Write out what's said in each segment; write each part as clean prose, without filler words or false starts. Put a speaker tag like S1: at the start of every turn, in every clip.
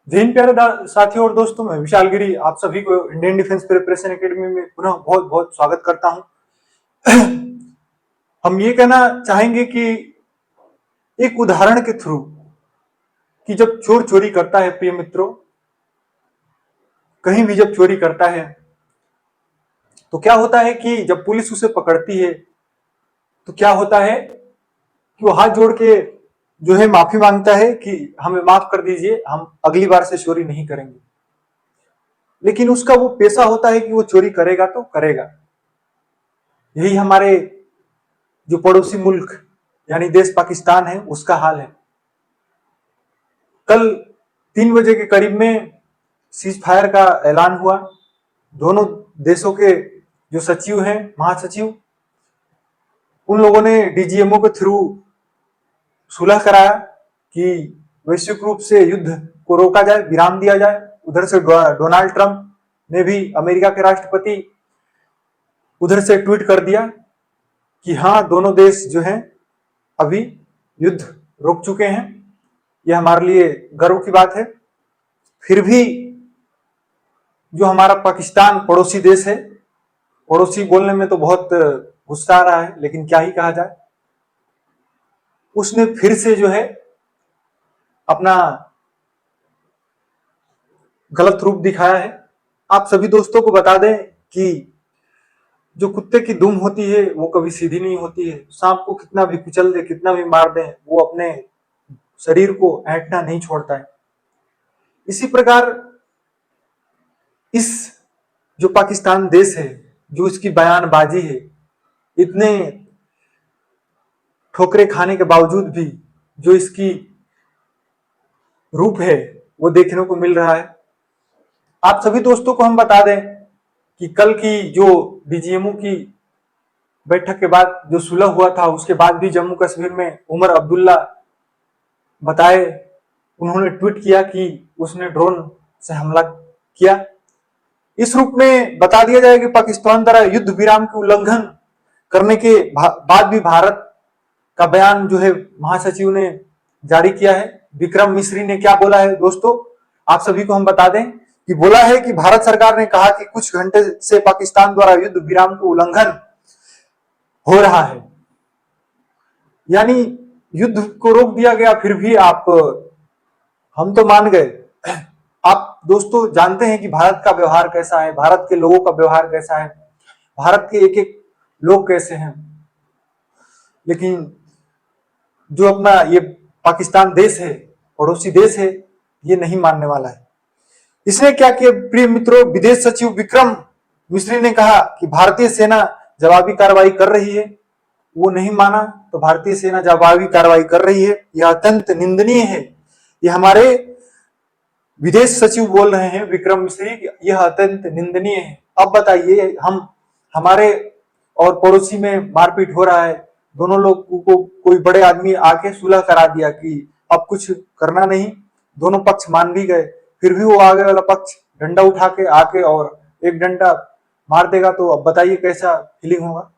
S1: जय हिंद प्यारे साथियों और दोस्तों, मैं विशाल गिरी आप सभी को इंडियन डिफेंस प्रिपरेशन एकेडमी में पुनः बहुत बहुत स्वागत करता हूं। हम ये कहना चाहेंगे कि एक उदाहरण के थ्रू कि जब चोर चोरी करता है, प्रिय मित्रों, कहीं भी जब चोरी करता है तो क्या होता है कि जब पुलिस उसे पकड़ती है तो क्या होता है कि वो हाथ जोड़ के जो है माफी मांगता है कि हमें माफ कर दीजिए, हम अगली बार से चोरी नहीं करेंगे। लेकिन उसका वो पेशा होता है कि वो चोरी करेगा तो करेगा। यही हमारे जो पड़ोसी मुल्क यानी देश पाकिस्तान है उसका हाल है। कल 3 बजे के करीब में सीज फायर का ऐलान हुआ। दोनों देशों के जो सचिव हैं, महासचिव, उन लोगों ने डीजीएमओ के थ्रू सुलह कराया कि वैश्विक रूप से युद्ध को रोका जाए, विराम दिया जाए। उधर से डोनाल्ड ट्रंप ने भी, अमेरिका के राष्ट्रपति, उधर से ट्वीट कर दिया कि हाँ, दोनों देश जो हैं अभी युद्ध रोक चुके हैं। यह हमारे लिए गर्व की बात है। फिर भी जो हमारा पाकिस्तान पड़ोसी देश है, पड़ोसी बोलने में तो बहुत गुस्सा आ रहा है, लेकिन क्या ही कहा जाए, उसने फिर से जो है अपना गलत रूप दिखाया है। आप सभी दोस्तों को बता दें कि जो कुत्ते की दुम होती है वो कभी सीधी नहीं होती है। सांप को कितना भी कुचल दे, कितना भी मार दे, वो अपने शरीर को ऐंठना नहीं छोड़ता है। इसी प्रकार इस जो पाकिस्तान देश है, जो इसकी बयानबाजी है, इतने ठोकरे खाने के बावजूद भी जो इसकी रूप है वो देखने को मिल रहा है। आप सभी दोस्तों को हम बता दें कि कल की जो डीजीएमओ की बैठक के बाद जो सुलह हुआ था, उसके बाद भी जम्मू कश्मीर में उमर अब्दुल्ला बताए, उन्होंने ट्वीट किया कि उसने ड्रोन से हमला किया। इस रूप में बता दिया जाए कि पाकिस्तान द्वारा युद्ध विराम के उल्लंघन करने के बाद भी भारत का बयान जो है महासचिव ने जारी किया है। विक्रम मिश्री ने क्या बोला है दोस्तों, आप सभी को हम बता दें कि बोला है कि भारत सरकार ने कहा कि कुछ घंटे से पाकिस्तान द्वारा युद्ध विराम का उल्लंघन हो रहा है, यानी युद्ध को रोक दिया गया, फिर भी आप, हम तो मान गए। आप दोस्तों जानते हैं कि भारत का व्यवहार कैसा है, भारत के लोगों का व्यवहार कैसा है, भारत के एक एक लोग कैसे हैं। लेकिन जो अपना ये पाकिस्तान देश है, पड़ोसी देश है, ये नहीं मानने वाला है। इसने क्या किया प्रिय मित्रों, विदेश सचिव विक्रम मिश्री ने कहा कि भारतीय सेना जवाबी कार्रवाई कर रही है। वो नहीं माना तो भारतीय सेना जवाबी कार्रवाई कर रही है, यह अत्यंत निंदनीय है। ये हमारे विदेश सचिव बोल रहे हैं, विक्रम मिश्री, यह अत्यंत निंदनीय है। अब बताइए, हम हमारे और पड़ोसी में मारपीट हो रहा है, दोनों लोग को कोई बड़े आदमी आके सुलह करा दिया कि अब कुछ करना नहीं, दोनों पक्ष मान भी गए, फिर भी वो आगे वाला पक्ष डंडा उठा के आके और एक डंडा मार देगा, तो अब बताइए कैसा फीलिंग होगा।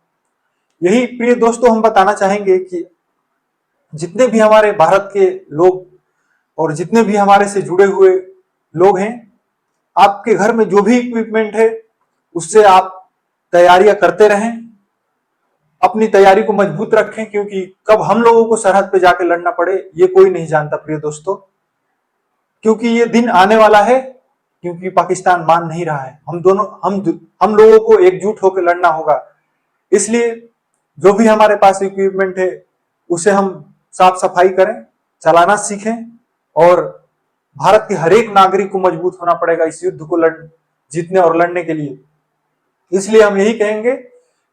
S1: यही प्रिय दोस्तों हम बताना चाहेंगे कि जितने भी हमारे भारत के लोग और जितने भी हमारे से जुड़े हुए लोग हैं, आपके घर में जो भी इक्विपमेंट है उससे आप तैयारियां करते रहें, अपनी तैयारी को मजबूत रखें, क्योंकि कब हम लोगों को सरहद पे जाके लड़ना पड़े ये कोई नहीं जानता प्रिय दोस्तों। क्योंकि ये दिन आने वाला है, क्योंकि पाकिस्तान मान नहीं रहा है। हम लोगों को एकजुट होकर लड़ना होगा। इसलिए जो भी हमारे पास इक्विपमेंट है उसे हम साफ सफाई करें, चलाना सीखें, और भारत के हर एक नागरिक को मजबूत होना पड़ेगा इस युद्ध को जीतने और लड़ने के लिए। इसलिए हम यही कहेंगे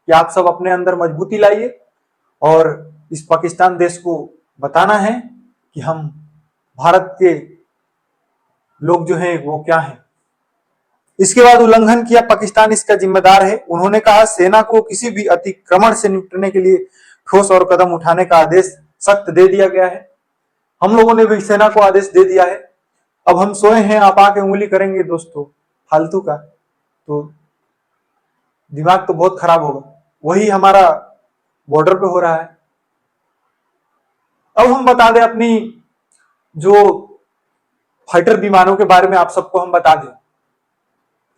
S1: कि आप सब अपने अंदर मजबूती लाइए और इस पाकिस्तान देश को बताना है कि हम भारत के लोग जो हैं वो क्या हैं। इसके बाद उल्लंघन किया पाकिस्तान इसका जिम्मेदार है। उन्होंने कहा सेना को किसी भी अतिक्रमण से निपटने के लिए ठोस और कदम उठाने का आदेश सख्त दे दिया गया है। हम लोगों ने भी सेना को आदेश दे दिया है। अब हम सोए हैं, आप आके उंगली करेंगे दोस्तों फालतू का, तो दिमाग तो बहुत खराब होगा। वही हमारा बॉर्डर पे हो रहा है। अब हम बता दें अपनी जो फाइटर विमानों के बारे में आप सबको हम बता दें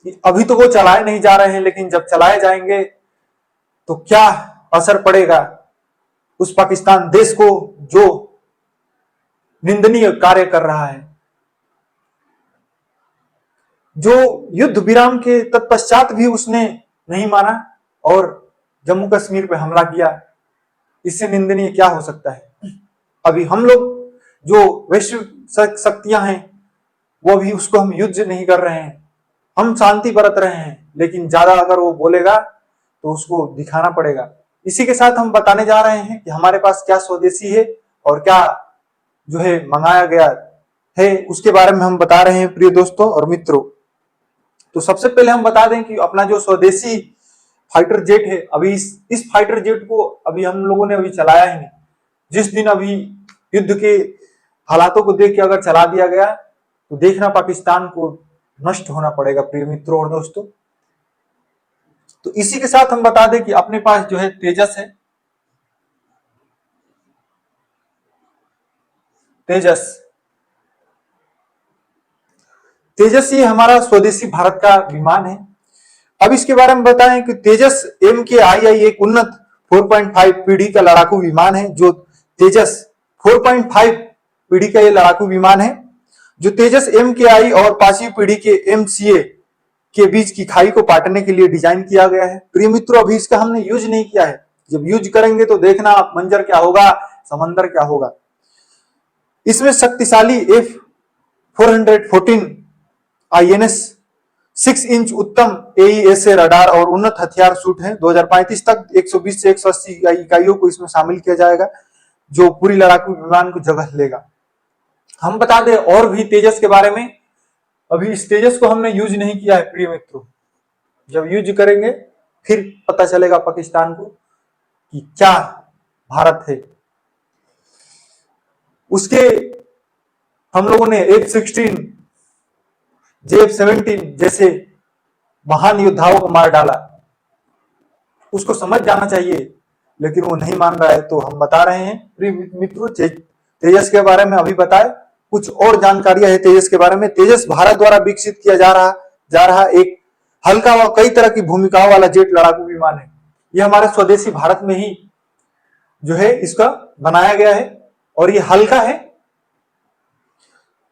S1: कि अभी तो वो चलाए नहीं जा रहे हैं, लेकिन जब चलाए जाएंगे तो क्या असर पड़ेगा उस पाकिस्तान देश को जो निंदनीय कार्य कर रहा है, जो युद्ध विराम के तत्पश्चात भी उसने नहीं माना और जम्मू कश्मीर पे हमला किया। इससे निंदनीय क्या हो सकता है। अभी हम लोग जो वैश्विक शक्तियां हैं वो भी उसको हम युद्ध नहीं कर रहे हैं, हम शांति बरत रहे हैं, लेकिन ज्यादा अगर वो बोलेगा तो उसको दिखाना पड़ेगा। इसी के साथ हम बताने जा रहे हैं कि हमारे पास क्या स्वदेशी है और क्या जो है मंगाया गया है, उसके बारे में हम बता रहे हैं प्रिय दोस्तों और मित्रों। तो सबसे पहले हम बता दें कि अपना जो स्वदेशी फाइटर जेट है, अभी इस फाइटर जेट को अभी हम लोगों ने अभी चलाया ही नहीं। जिस दिन अभी युद्ध के हालातों को देख के अगर चला दिया गया तो देखना पाकिस्तान को नष्ट होना पड़ेगा प्रिय मित्रों और दोस्तों। तो इसी के साथ हम बता दें कि अपने पास जो है तेजस है, तेजस ये हमारा स्वदेशी भारत का विमान है। अब इसके बारे में बताएं कि तेजस MKII एक उन्नत 4.5 पीढ़ी का लड़ाकू विमान है। जो तेजस 4.5 पीढ़ी का ये लड़ाकू विमान है जो तेजस MKI और 5वीं पीढ़ी के MCA के बीच की खाई को पाटने के लिए डिजाइन किया गया है। प्रिय मित्रों, अभी इसका हमने यूज नहीं किया है, जब यूज करेंगे तो देखना आप मंजर क्या होगा, समंदर क्या होगा। इसमें शक्तिशाली F414 INS 6 इंच उत्तम AESA रडार और उन्नत हथियार सूट है। 2035 तक 120 से 180 इकाइयों को इसमें शामिल किया जाएगा जो पूरी लड़ाकू विमान को जगह लेगा। हम बता दें और भी तेजस के बारे में, अभी इस तेजस को हमने यूज नहीं किया है प्रिय मित्रों, जब यूज करेंगे फिर पता चलेगा पाकिस्तान को कि क्या भारत है। उसके हम लोगों ने F-16 J-17 जैसे महान योद्धाओं को मार डाला, उसको समझ जाना चाहिए, लेकिन वो नहीं मान रहा है। तो हम बता रहे हैं प्रिय मित्रों, तेजस के बारे में अभी बताए, कुछ और जानकारियां है तेजस के बारे में। तेजस भारत द्वारा विकसित किया जा रहा एक हल्का व कई तरह की भूमिकाओं वाला जेट लड़ाकू विमान है। यह हमारे स्वदेशी भारत में ही जो है इसका बनाया गया है और ये हल्का है,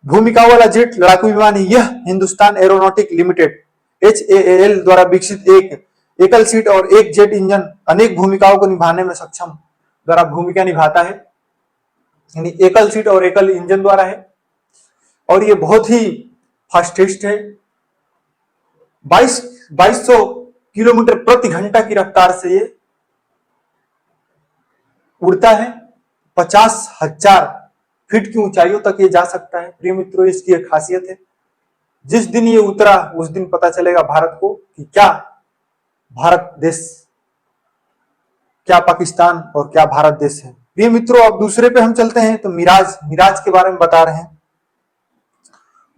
S1: भूमिका वाला जेट लड़ाकू विमान है। यह हिंदुस्तान एरोनॉटिक लिमिटेड HAL द्वारा विकसित एक एकल सीट और एक जेट इंजन अनेक भूमिकाओं को निभाने में सक्षम द्वारा भूमिका निभाता है, यानी एकल सीट और एकल इंजन द्वारा है। और ये बहुत ही फास्टेस्ट है, 2200 किलोमीटर प्रति घंटा की रफ्तार से ये उड़ता है। 50,000 फीट की ऊंचाइयों तक ये जा सकता है। प्रिय मित्रों, इसकी एक खासियत है, जिस दिन ये उतरा उस दिन पता चलेगा भारत को कि क्या भारत देश, क्या पाकिस्तान और क्या भारत देश है। प्रिय मित्रों, अब दूसरे पे हम चलते हैं तो मिराज के बारे में बता रहे हैं।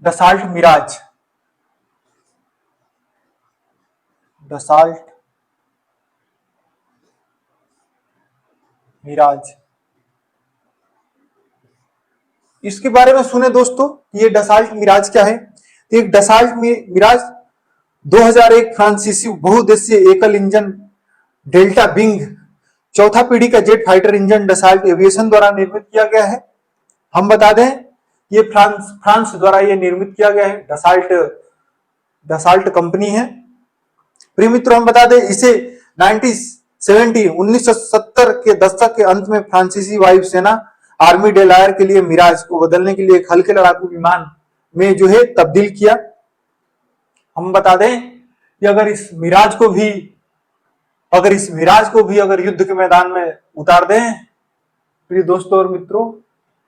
S1: डसाल्ट मिराज, इसके बारे में सुने दोस्तों, ये डसाल्ट मिराज क्या है। तो एक डसाल्ट मिराज 2001 फ्रांसीसी बहुउद्देशीय एकल इंजन डेल्टा विंग चौथा पीढ़ी का jet fighter engine Dassault aviation द्वारा निर्मित किया गया है। हम बता दें ये फ्रांस द्वारा ये निर्मित किया गया है, डसाल्ट कंपनी है। प्रिय मित्रों, हम बता दें इसे 1970 के दशक के अंत में फ्रांसीसी वायुसेना आर्मी डेलायर के लिए मिराज को बदलने के लिए एक हल्के लड़ाकू विमान में जो है तब्दील किया। हम बता दें कि अगर इस मिराज को भी अगर युद्ध के मैदान में उतार दें प्रिय दोस्तों और मित्रों,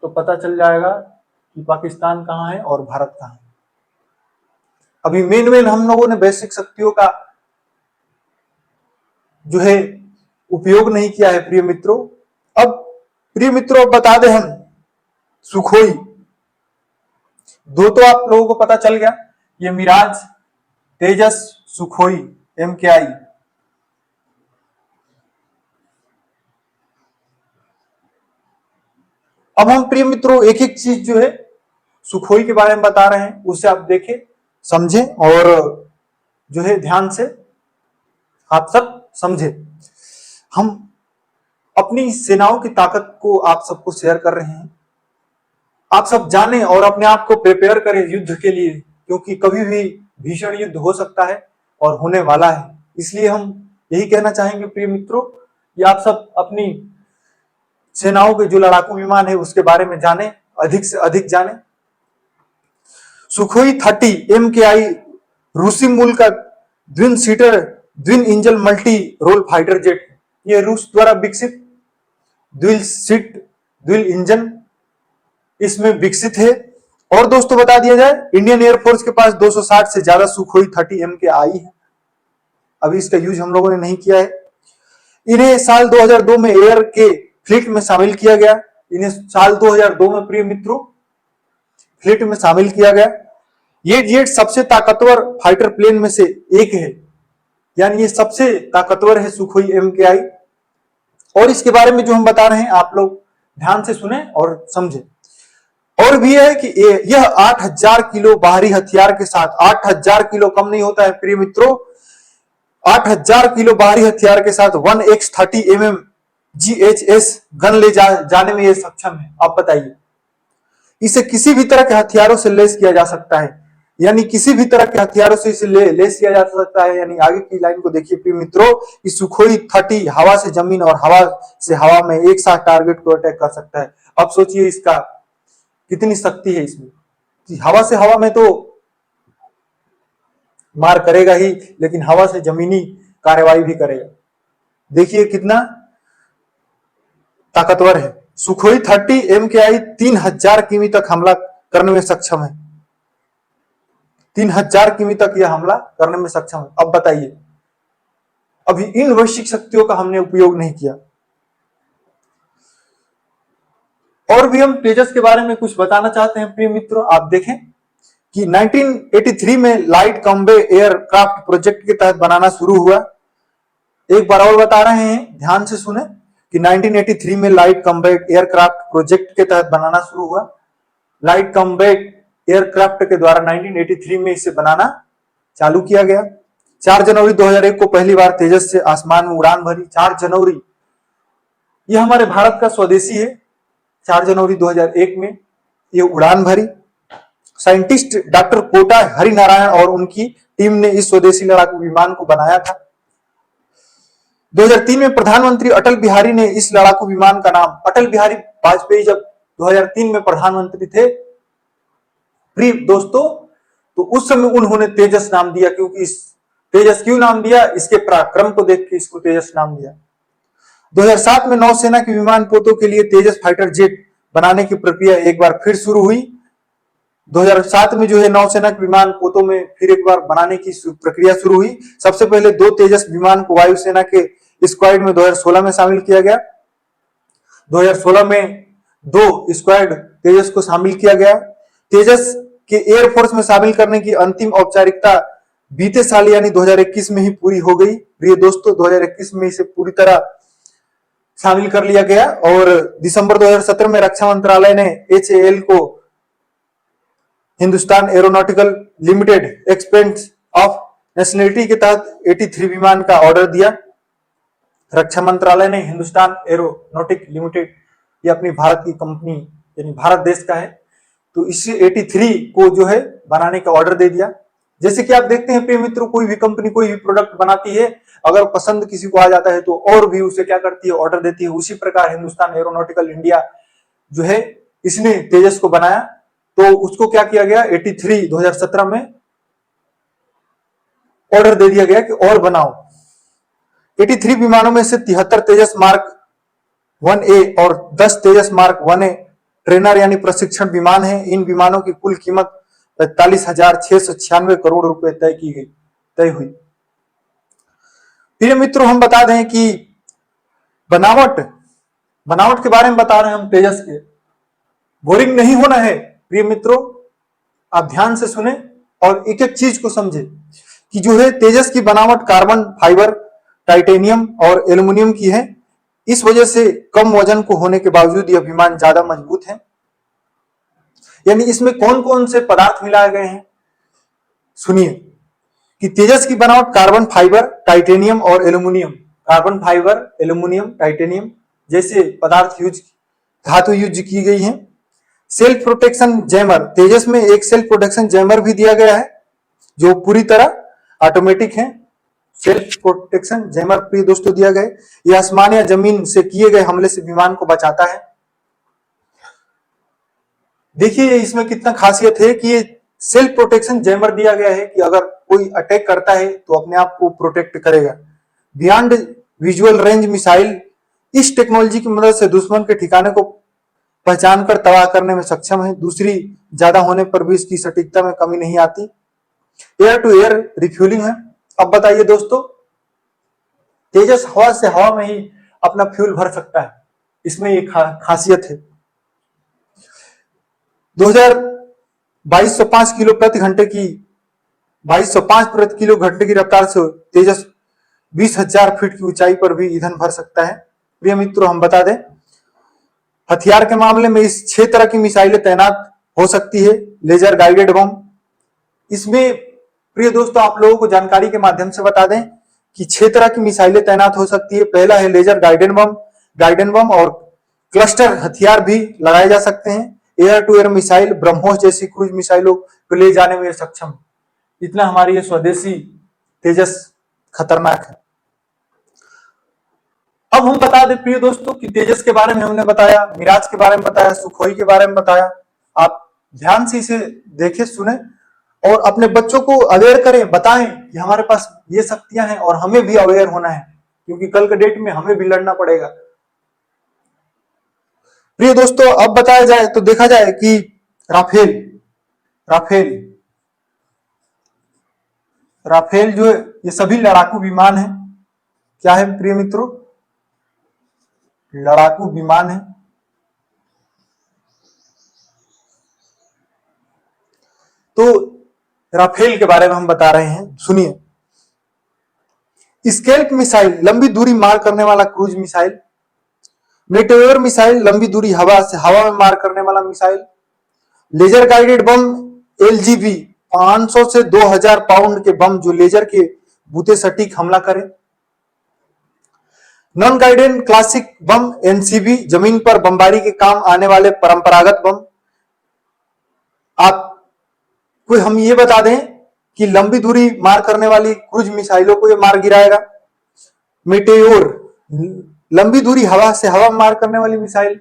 S1: तो पता चल जाएगा कि पाकिस्तान कहां है और भारत कहां है। अभी मेन हम लोगों ने वैश्विक शक्तियों का जो है उपयोग नहीं किया है प्रिय मित्रों। अब प्रिय मित्रों, अब बता दें हम सुखोई, दो तो आप लोगों को पता चल गया, ये मिराज, तेजस, सुखोई MKI। अब हम प्रिय मित्रों एक एक चीज जो है सुखोई के बारे में बता रहे हैं, उसे आप देखें, समझें और जो है ध्यान से आप सब समझे। हम अपनी सेनाओं की ताकत को आप सबको शेयर कर रहे हैं, आप सब जाने और अपने आप को प्रिपेयर करें युद्ध के लिए, क्योंकि कभी भी भीषण युद्ध हो सकता है और होने वाला है। इसलिए हम यही कहना चाहेंगे प्रिय मित्रों कि आप सब अपनी सेनाओं के जो लड़ाकू विमान है उसके बारे में जाने, अधिक से अधिक जाने। सुखोई 30 MKI रूसी मूल का twin seater twin engine multi role fighter jet, ये रूस द्वारा विकसित द्विल सीट द्विल इंजन इसमें विकसित है। और दोस्तों बता दिया जाए, इंडियन एयरफोर्स के पास 260 से ज्यादा सुखोई 30 MKI है। अभी इसका यूज हम लोगों ने नहीं किया है। इन्हें साल 2002 में एयर के फ्लीट में शामिल किया गया। इन्हें साल 2002 में प्रिय मित्रों फ्लीट में शामिल किया गया। ये जेट सबसे ताकतवर फाइटर प्लेन में से एक है, यानी ये सबसे ताकतवर है सुखोई MKI। और इसके बारे में जो हम बता रहे हैं आप लोग ध्यान से सुने और समझे। और भी है कि यह 8000 किलो बाहरी हथियार के साथ, 8000 किलो कम नहीं होता है प्रिय मित्रों, 8000 किलो बाहरी हथियार के साथ 1x30 mm GHS गन ले जाने में यह सक्षम है। आप बताइए, इसे किसी भी तरह के हथियारों से लेस किया जा सकता है, यानी किसी भी तरह के हथियारों से इसे लेस किया जा सकता है। यानी आगे की लाइन को देखिए प्रिय मित्रों, कि सुखोई 30 हवा से जमीन और हवा से हवा में एक साथ टारगेट को अटैक कर सकता है। अब सोचिए इसका कितनी शक्ति है इसमें। हवा से हवा में तो मार करेगा ही, लेकिन हवा से जमीनी कार्रवाई भी करेगा। देखिए कितना ताकतवर है। सुखोई 30 MKI 3000 किमी तक हमला करने में सक्षम है। 3000 किमी तक यह हमला करने में सक्षम है। अब बताइए, अभी इन वैश्विक शक्तियों का हमने उपयोग नहीं किया। और भी हम तेजस के बारे में कुछ बताना चाहते हैं प्रिय मित्रों। आप देखें कि 1983 में लाइट कॉम्बैट एयरक्राफ्ट प्रोजेक्ट के तहत बनाना शुरू हुआ। एक बार और बता रहे हैं, ध्यान से सुने कि 1983 में लाइट कॉम्बैट एयरक्राफ्ट प्रोजेक्ट के तहत बनाना शुरू हुआ। लाइट कॉम्बैट एयरक्राफ्ट के द्वारा 1983 में इसे बनाना चालू किया गया। 4 जनवरी 2001 को पहली बार तेजस से आसमान में उड़ान भरी। 4 जनवरी, यह हमारे भारत का स्वदेशी है। 4 जनवरी 2001 में यह उड़ान भरी। साइंटिस्ट डॉक्टर कोटा हरिनारायण और उनकी टीम ने इस स्वदेशी लड़ाकू विमान को बनाया था। 2003 में प्रधानमंत्री अटल बिहारी ने इस लड़ाकू विमान का नाम, अटल बिहारी वाजपेयी जब 2003 में प्रधानमंत्री थे प्रिय दोस्तों, तो उस समय उन्होंने तेजस नाम दिया। क्योंकि इस तेजस क्यों नाम दिया, इसके पराक्रम को देख के इसको तेजस नाम दिया। 2007 में नौसेना के विमान पोतों के लिए तेजस फाइटर जेट बनाने की प्रक्रिया एक बार फिर शुरू हुई। 2007 में जो है नौसेना के विमान पोतों में फिर एक बार बनाने की प्रक्रिया शुरू हुई। सबसे पहले 2 तेजस विमान को वायुसेना के स्क्वाड में 2016 में शामिल किया गया। 2016 में 2 स्क्वाड तेजस को शामिल किया गया। तेजस के एयरफोर्स में शामिल करने की अंतिम औपचारिकता बीते साल यानी 2021 में ही पूरी हो गई। प्रिय दोस्तों, 2021 में इसे पूरी तरह शामिल कर लिया गया। और दिसंबर 2017 में रक्षा मंत्रालय ने HAL को Hindustan aeronautical limited expense of nationality के तहत 83 विमान का ऑर्डर दिया। रक्षा मंत्रालय ने हिंदुस्तान एरोनॉटिक लिमिटेड, ये अपनी भारत की कंपनी यानी भारत देश का है, तो इस 83 को जो है बनाने का ऑर्डर दे दिया। जैसे कि आप देखते हैं प्रिय मित्रों, कोई भी कंपनी कोई भी प्रोडक्ट बनाती है, अगर पसंद किसी को आ जाता है तो और भी उसे क्या करती है, ऑर्डर देती है। उसी प्रकार हिंदुस्तान एरोनॉटिकल इंडिया जो है, इसने तेजस को बनाया, तो उसको क्या किया गया, 83 2017 में ऑर्डर दे दिया गया कि और बनाओ। 83 विमानों में से 73 तेजस मार्क 1A और 10 तेजस मार्क 1A ट्रेनर यानी प्रशिक्षण विमान है। इन विमानों की कुल कीमत 45,696 करोड़ रुपए तय हुई। प्रिय मित्रों, हम बता दें कि बनावट के बारे में बता रहे हैं हम तेजस के। बोरिंग नहीं होना है प्रिय मित्रों, आप ध्यान से सुने और एक एक चीज को समझे कि जो है तेजस की बनावट कार्बन फाइबर, टाइटेनियम और एल्युमिनियम की है। इस वजह से कम वजन को होने के बावजूद यह विमान ज्यादा मजबूत है। यानी इसमें कौन कौन से पदार्थ मिलाए गए हैं सुनिए कि तेजस की बनावट कार्बन फाइबर, टाइटेनियम और aluminium, carbon fibre, aluminium, titanium जैसे पदार्थ धातु यूज की गई है। सेल्फ प्रोटेक्शन जैमर, तेजस में एक सेल्फ प्रोटेक्शन जैमर भी दिया गया है जो पूरी तरह ऑटोमेटिक है। सेल्फ प्रोटेक्शन जैमर प्रिय दोस्तों दिया गया, यह आसमान या जमीन से किए गए हमले से विमान को बचाता है। देखिए इसमें कितना खासियत है कि ये सेल्फ प्रोटेक्शन जैमर दिया गया है कि अगर कोई अटैक करता है तो अपने आप को प्रोटेक्ट करेगा। बियॉन्ड विजुअल रेंज मिसाइल, इस टेक्नोलॉजी की मदद से दुश्मन के ठिकाने को पहचान कर तबाह करने में सक्षम है। दूसरी ज्यादा होने पर भी इसकी सटीकता में कमी नहीं आती। एयर टू एयर रिफ्यूलिंग है। अब बताइए दोस्तों, तेजस हवा से हवा में ही अपना फ्यूल भर सकता है, इसमें एक खासियत है। 2205 किलो प्रति घंटे की 2205 प्रति किलो घंटे की रफ्तार से तेजस 20,000 फीट की ऊंचाई पर भी ईंधन भर सकता है। प्रिय मित्रों, हम बता दें हथियार के मामले में इस 6 तरह की मिसाइलें तैनात हो सकती है। लेजर गाइडेड बम, इसमें प्रिय दोस्तों आप लोगों को जानकारी के माध्यम से बता दें कि 6 तरह की मिसाइलें तैनात हो सकती है। पहला है लेजर गाइडेड बम और क्लस्टर हथियार भी लगाए जा सकते हैं। Air to air missile, BrahMos जैसी क्रूज मिसाइलों को ले जाने में सक्षम। इतना हमारी ये स्वदेशी तेजस खतरनाक है। अब हम बता दें प्रिय दोस्तों कि तेजस के बारे में हमने बताया, मिराज के बारे में बताया, सुखोई के बारे में बताया। आप ध्यान से इसे देखें, सुने और अपने बच्चों को अवेयर करें, बताएं कि हमारे पास ये शक्तियां हैं और हमें भी अवेयर होना है, क्योंकि कल के डेट में हमें भी लड़ना पड़ेगा। प्रिय दोस्तों, अब बताया जाए तो देखा जाए कि राफेल जो है ये सभी लड़ाकू विमान है। क्या है प्रिय मित्रों? लड़ाकू विमान है। तो राफेल के बारे में हम बता रहे हैं, सुनिए। स्केल्प मिसाइल, लंबी दूरी मार करने वाला क्रूज मिसाइल। मेटेओर मिसाइल, लंबी दूरी हवा में मार करने वाला missile. Laser guided bomb, LGB, 500 से 2000 पाउंड के बम जो लेजर के बूते सटीक हमला करे। नॉन गाइडेड क्लासिक बम, एनसीबी, जमीन पर बमबारी के काम आने वाले परंपरागत बम। आपको हम ये बता दें कि लंबी दूरी मार करने वाली क्रूज मिसाइलों को ये मार गिराएगा। मेटेओर, लंबी दूरी हवा से हवा मार करने वाली मिसाइल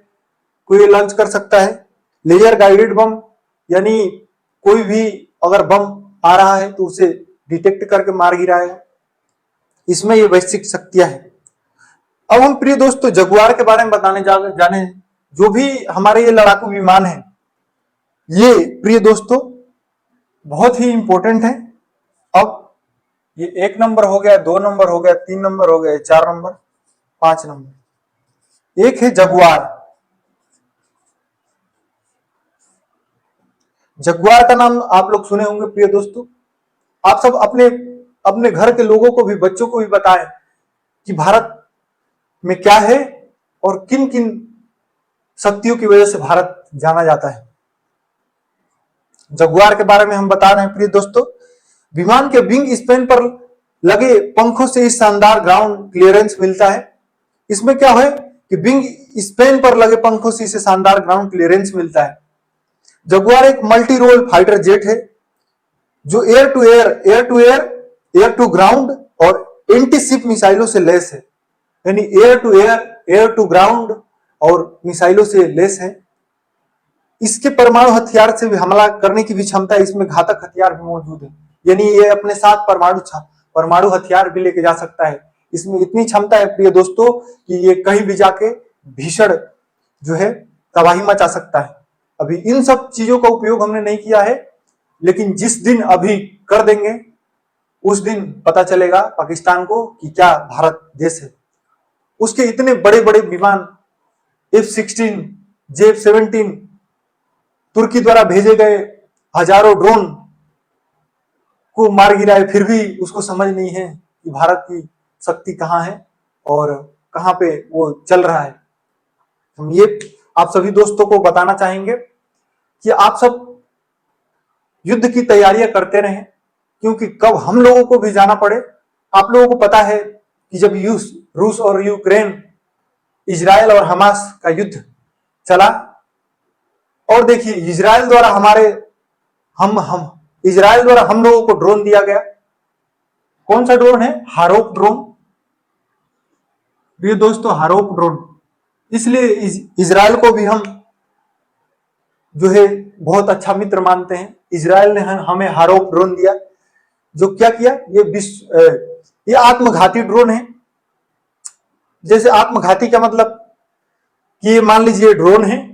S1: को ये लॉन्च कर सकता है। लेजर गाइडेड बम, यानी कोई भी अगर बम आ रहा है तो उसे डिटेक्ट करके मार गिराएगा। इसमें ये वैश्विक शक्तियां हैं। अब हम प्रिय दोस्तों जगुआर के बारे में बताने जाने, जो भी हमारे ये लड़ाकू विमान है, ये प्रिय दोस्तों बहुत ही इंपॉर्टेंट है। अब ये 1 नंबर हो गया, 2 नंबर हो गया, 3 नंबर हो गया, 4 नंबर, 5 नंबर। एक है जगुआर। जगुआर का नाम आप लोग सुने होंगे प्रिय दोस्तों। आप सब अपने अपने घर के लोगों को भी, बच्चों को भी बताएं कि भारत में क्या है और किन किन शक्तियों की वजह से भारत जाना जाता है। जगुआर के बारे में हम बता रहे हैं प्रिय दोस्तों। विमान के विंग स्पैन पर लगे पंखों से इस शानदार ग्राउंड क्लियरेंस मिलता है। इसमें क्या है कि विंग स्पैन पर लगे पंखों से इसे शानदार ग्राउंड क्लियरेंस मिलता है। जगुआर एक मल्टी रोल फाइटर जेट है जो एयर टू ग्राउंड और एंटी शिप मिसाइलों से लैस है। यानी एयर टू ग्राउंड और मिसाइलों से लैस है। इसके परमाणु हथियार से भी हमला करने की भी क्षमता है। इसमें घातक हथियार भी मौजूद है, यानी ये अपने साथ परमाणु हथियार भी लेके जा सकता है। इसमें इतनी क्षमता है प्रिय दोस्तों कि ये कहीं भी जाके भीषण जो है तबाही मचा सकता है। अभी इन सब चीजों का उपयोग हमने नहीं किया है, लेकिन जिस दिन अभी कर देंगे उस दिन पता चलेगा पाकिस्तान को कि क्या भारत देश है। उसके इतने बड़े बड़े विमान F-16, J-17, तुर्की द्वारा भेजे गए हजारों ड्रोन को मार गिराए, फिर भी उसको समझ नहीं है कि भारत की शक्ति कहां है और कहां पे वो चल रहा है। हम ये आप सभी दोस्तों को बताना चाहेंगे कि आप सब युद्ध की तैयारियां करते रहें, क्योंकि कब हम लोगों को भी जाना पड़े। आप लोगों को पता है कि जब रूस और यूक्रेन, इजराइल और हमास का युद्ध चला, और देखिए इजराइल द्वारा इजराइल द्वारा हम लोगों को ड्रोन दिया गया। कौन सा ड्रोन है? हारोप ड्रोन। प्रिय दोस्तों, हारोप ड्रोन। इसलिए इजराइल को भी हम जो है बहुत अच्छा मित्र मानते हैं। इजराइल ने हमें हारोप ड्रोन दिया, जो क्या किया, ये आत्मघाती ड्रोन है। जैसे आत्मघाती का मतलब कि ये मान लीजिए ड्रोन है,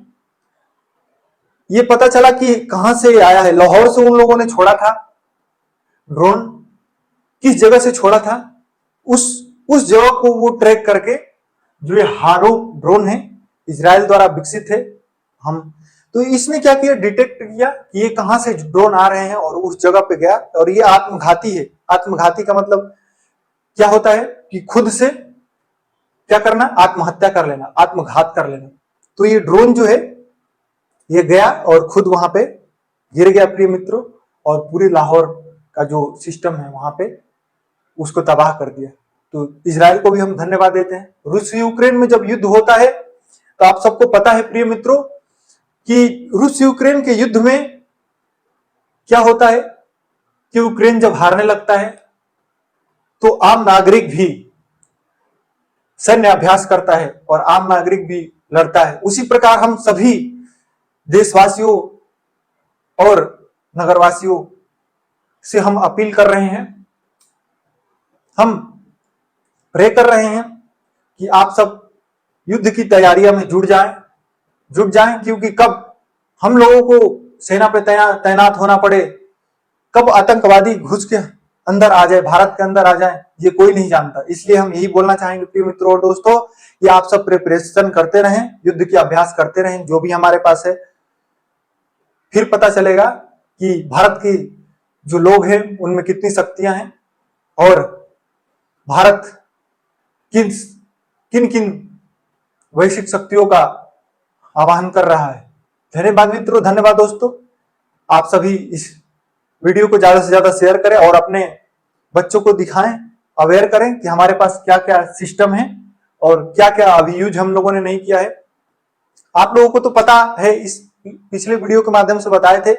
S1: ये पता चला कि कहां से आया है, लाहौर से उन लोगों ने छोड़ा था ड्रोन। किस जगह से छोड़ा था, उस जगह को वो ट्रैक करके, जो ये हारोप ड्रोन है, इजराइल द्वारा विकसित है। हम तो इसने क्या किया, डिटेक्ट किया कि ये कहां से ड्रोन आ रहे हैं और उस जगह पे गया। और ये आत्मघाती है। आत्मघाती का मतलब क्या होता है कि खुद से क्या करना, आत्महत्या कर लेना, आत्मघात कर लेना। तो ये ड्रोन जो है ये गया और खुद वहां पे गिर गया प्रिय मित्रों, और पूरे लाहौर का जो सिस्टम है वहां पे उसको तबाह कर दिया। तो इजराइल को भी हम धन्यवाद देते हैं। रूस यूक्रेन में जब युद्ध होता है तो आप सबको पता है प्रिय मित्रों कि रूस यूक्रेन के युद्ध में क्या होता है कि यूक्रेन जब हारने लगता है तो आम नागरिक भी सैन्य अभ्यास करता है और आम नागरिक भी लड़ता है। उसी प्रकार हम सभी देशवासियों और नगरवासियों से हम अपील कर रहे हैं, हम प्रे कर रहे हैं कि आप सब युद्ध की तैयारियों में जुट जाएं, क्योंकि कब हम लोगों को सेना पे तैनात होना पड़े, कब आतंकवादी घुस के अंदर आ जाए, भारत के अंदर आ जाए, ये कोई नहीं जानता। इसलिए हम यही बोलना चाहेंगे प्रिय मित्रों और दोस्तों कि आप सब प्रिपरेशन करते रहें, युद्ध की अभ्यास करते रहें जो भी हमारे पास है। फिर पता चलेगा कि भारत की जो लोग हैं उनमें कितनी शक्तियां हैं और भारत किन किन वैश्विक शक्तियों का आवाहन कर रहा है। धन्यवाद मित्रों, धन्यवाद दोस्तों। आप सभी इस वीडियो को ज्यादा से ज्यादा शेयर करें और अपने बच्चों को दिखाएं, अवेयर करें कि हमारे पास क्या क्या सिस्टम है और क्या क्या अभी यूज हम लोगों ने नहीं किया है। आप लोगों को तो पता है, इस पिछले वीडियो के माध्यम से बताए थे,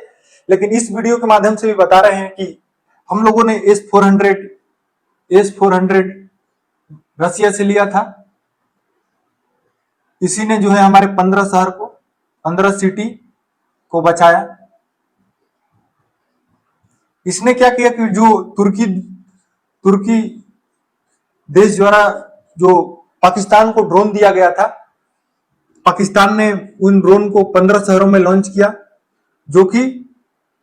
S1: लेकिन इस वीडियो के माध्यम से भी बता रहे हैं कि हम लोगों ने S-400 रसिया से लिया था। इसी ने जो है हमारे 15 सिटी को बचाया। इसने क्या किया कि जो तुर्की देश द्वारा जो पाकिस्तान को ड्रोन दिया गया था, पाकिस्तान ने उन ड्रोन को 15 शहरों में लॉन्च किया, जो कि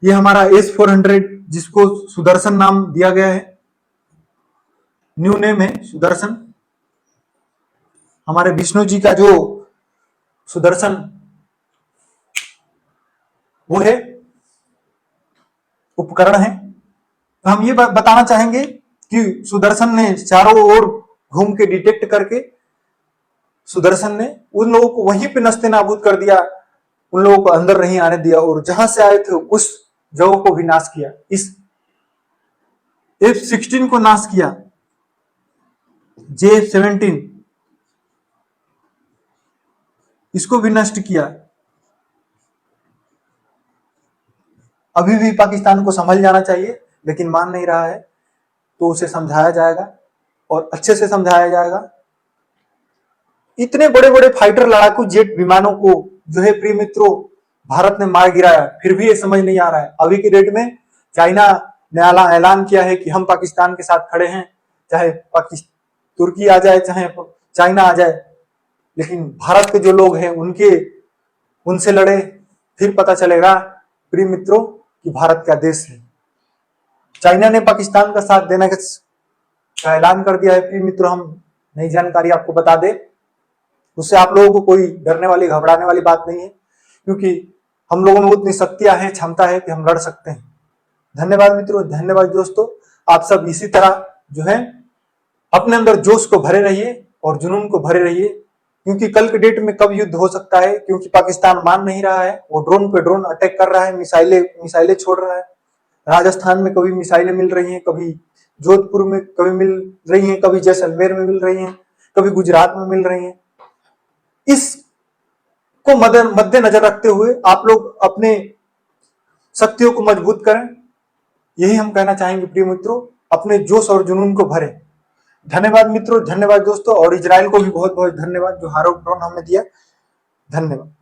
S1: ये हमारा S-400 जिसको सुदर्शन नाम दिया गया है, न्यू नेम है सुदर्शन। हमारे विष्णु जी का जो सुदर्शन वो है उपकरण है। तो हम ये बताना चाहेंगे कि सुदर्शन ने चारों ओर घूम के डिटेक्ट करके सुदर्शन ने उन लोगों को वहीं पे नस्ते नाबूद कर दिया, उन लोगों को अंदर नहीं आने दिया और जहां से आए थे उस जगह को भी नाश किया। इस F-16 को नाश किया, J-17 इसको भी नष्ट किया। अभी भी पाकिस्तान को संभल जाना चाहिए, लेकिन मान नहीं रहा है, तो उसे समझाया जाएगा और अच्छे से समझाया जाएगा। इतने बड़े बड़े फाइटर लड़ाकू जेट विमानों को जो है प्रिय मित्रों भारत ने मार गिराया, फिर भी ये समझ नहीं आ रहा है। अभी की डेट में चाइना ने ऐलान किया है कि हम पाकिस्तान के साथ खड़े हैं, चाहे तुर्की आ जाए चाहे चाइना आ जाए, लेकिन भारत के जो लोग हैं उनसे लड़े, फिर पता चलेगा प्रिय मित्रों कि भारत क्या देश है। चाइना ने पाकिस्तान का साथ देने का ऐलान कर दिया है प्रिय मित्रों। हम नई जानकारी आपको बता दें, उससे आप लोगों को कोई डरने वाली घबराने वाली बात नहीं है, क्योंकि हम लोगों में उतनी शक्तियां हैं, क्षमता है कि हम लड़ सकते हैं। धन्यवाद मित्रों, धन्यवाद दोस्तों। आप सब इसी तरह जो है अपने अंदर जोश को भरे रहिए और जुनून को भरे रहिए। क्योंकि कल के डेट में कब युद्ध हो सकता है, क्योंकि पाकिस्तान मान नहीं रहा है, वो ड्रोन पे ड्रोन अटैक कर रहा है, मिसाइलें छोड़ रहा है। राजस्थान में कभी मिसाइलें मिल रही हैं, कभी जोधपुर में कभी मिल रही हैं, कभी जैसलमेर में मिल रही हैं, कभी गुजरात में मिल रही हैं। इसको मद्देनजर रखते हुए आप लोग अपने शक्तियों को मजबूत करें, यही हम कहना चाहेंगे प्रिय मित्रों। अपने जोश और जुनून को भरें। धन्यवाद मित्रों, धन्यवाद दोस्तों, और इजराइल को भी बहुत बहुत धन्यवाद जो हारो ड्रोन हमें दिया। धन्यवाद।